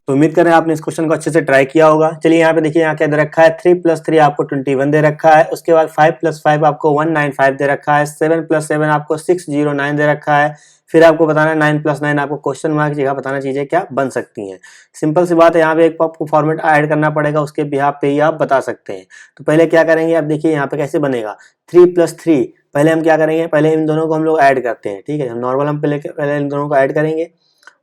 तो उम्मीद कर रहे हैं आपने इस क्वेश्चन को अच्छे से ट्राई किया होगा। चलिए यहाँ पे देखिए, यहाँ क्या दे रखा है, 3 + 3 आपको 21 दे रखा है। उसके बाद 5 + 5 आपको 195 दे रखा है। 7 + 7 आपको 609 दे रखा है। फिर आपको बताना है 9 + 9 आपको क्वेश्चन मार्क की जगह बताना चीजें क्या बन सकती हैं। सिंपल सी बात है, यहाँ पे एक आपको फॉर्मेट ऐड करना पड़ेगा, उसके बिहाफ पे ही आप बता सकते हैं। तो पहले क्या करेंगे, अब देखिए यहाँ पे कैसे बनेगा 3 + 3। पहले हम क्या करेंगे, पहले इन दोनों को हम लोग ऐड करते हैं, ठीक है। हम नॉर्मल हम पहले इन दोनों को ऐड करेंगे।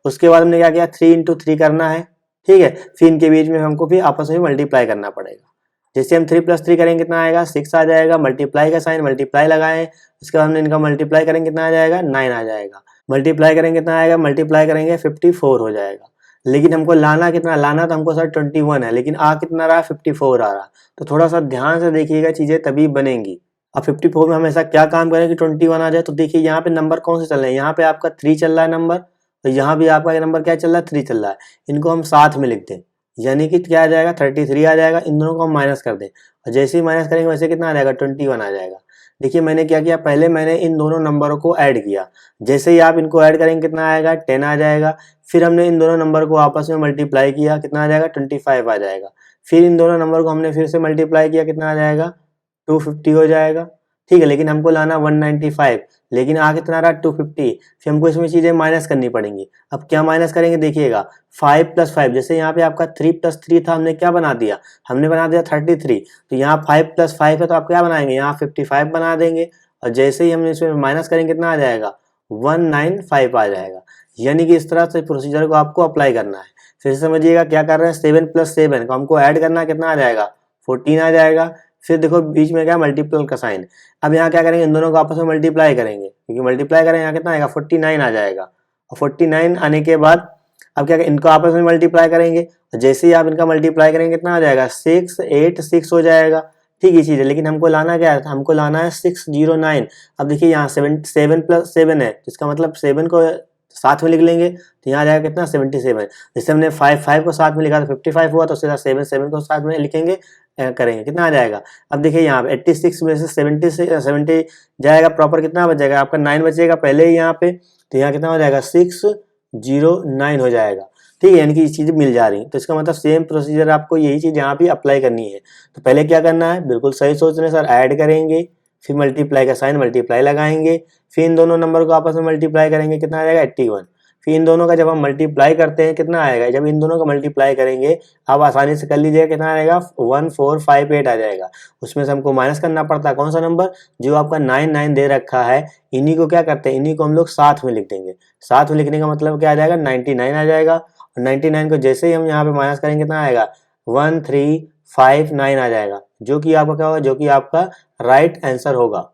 उसके बाद हमने क्या किया, 3 × 3 करना है, ठीक है। फिर इनके बीच में हमको फिर आपस में मल्टीप्लाई करना पड़ेगा। जैसे हम 3 + 3 करेंगे कितना आएगा, 6 आ जाएगा। मल्टीप्लाई का साइन, मल्टीप्लाई लगाएं। उसके बाद हमने इनका मल्टीप्लाई करेंगे कितना आ जाएगा, 9 आ जाएगा। मल्टीप्लाई करेंगे कितना आएगा, मल्टीप्लाई करेंगे 54 हो जाएगा। लेकिन हमको लाना कितना, लाना तो हमको सर 21 है, लेकिन आ कितना रहा, 54 आ रहा। तो थोड़ा सा ध्यान से देखिएगा, चीजें तभी बनेंगी। अब 54 में हम ऐसा क्या काम करें कि 21 आ जाए। तो देखिए यहाँ पे नंबर कौन से चल रहे हैं, यहाँ पे आपका 3 चल रहा है नंबर, तो यहाँ भी आपका नंबर क्या चल रहा है, 3 चल रहा है। इनको हम साथ में लिख दें, यानी कि क्या आ जाएगा, 33 आ जाएगा। इन दोनों को हम माइनस कर दें, और जैसे ही माइनस करेंगे वैसे कितना आ जाएगा, 21 आ जाएगा। देखिए मैंने क्या किया, पहले मैंने इन दोनों नंबरों को ऐड किया। जैसे ही आप इनको ऐड करेंगे कितना आएगा, 10 आ जाएगा। फिर हमने इन दोनों नंबर को आपस में मल्टीप्लाई किया, कितना आ जाएगा, 25 आ जाएगा। फिर इन दोनों नंबर को हमने फिर से मल्टीप्लाई किया, कितना आ जाएगा, 250 हो जाएगा, ठीक है। लेकिन हमको लाना 195, लेकिन आ कितना रहा, 250। फिर हमको इसमें चीजें माइनस करनी पड़ेंगी। अब क्या माइनस करेंगे, देखिएगा 5 + 5, जैसे यहाँ पे आपका 3 + 3 था, हमने क्या बना दिया, हमने बना दिया 33। तो यहाँ 5 + 5 है, तो आप क्या बनाएंगे, यहाँ 55 बना देंगे। और जैसे ही हम इसमें माइनस करेंगे कितना आ जाएगा, 195 आ जाएगा। यानी कि इस तरह से प्रोसीजर को आपको अप्लाई करना है। फिर समझिएगा क्या कर रहे हैं, 7 + 7 को हमको ऐड करना, कितना आ जाएगा, 14 आ जाएगा। फिर देखो बीच में क्या, मल्टीपल का साइन। अब यहाँ क्या करेंगे, इन दोनों को आपस में मल्टीप्लाई करेंगे, क्योंकि मल्टीप्लाई करें यहाँ कितना आएगा, 49 आ जाएगा। और 49 आने के बाद अब क्या, इनको आपस में मल्टीप्लाई करेंगे। जैसे ही आप इनका मल्टीप्लाई करेंगे कितना आ जाएगा, 686 हो जाएगा। ठीक ही चीज है, लेकिन हमको लाना क्या है, हमको लाना है 609। अब देखिए यहाँ 7 + 7 है, इसका मतलब 7 को साथ में लिख लेंगे, तो यहाँ आ जाएगा कितना, 77। जैसे हमने 5 को साथ में लिखा तो 55 हुआ, तो सीधा 7 को साथ में लिखेंगे, करेंगे, कितना आ जाएगा। अब देखिए यहाँ पे 86 में से 70 जाएगा, प्रॉपर कितना बच जाएगा आपका, 9 बचेगा पहले ही यहाँ पे। तो यहाँ कितना हो जाएगा, 609 हो जाएगा, ठीक है। यानी कि ये चीज़ मिल जा रही है। तो इसका मतलब सेम प्रोसीजर आपको यही चीज़ यहाँ भी अप्लाई करनी है। तो पहले क्या करना है, बिल्कुल सही सोच रहे हैं सर, ऐड करेंगे, फिर मल्टीप्लाई का साइन, मल्टीप्लाई लगाएंगे। फिर इन दोनों नंबर को आपस में मल्टीप्लाई करेंगे, कितना आ जाएगा, 81। फिर इन दोनों का जब हम मल्टीप्लाई करते हैं कितना आएगा, जब इन दोनों का मल्टीप्लाई करेंगे आप आसानी से कर लीजिएगा, कितना आएगा, 1458 आ जाएगा। उसमें से हमको माइनस करना पड़ता है कौन सा नंबर, जो आपका 99 दे रखा है। इन्हीं को क्या करते हैं, इन्हीं को हम लोग साथ में लिख देंगे। साथ में लिखने का मतलब क्या आ जाएगा, 99 आ जाएगा। और 99 को जैसे ही हम यहाँ पे माइनस करेंगे कितना आएगा, 1359 आ जाएगा, जो कि आपका क्या होगा, जो कि आपका राइट आंसर होगा।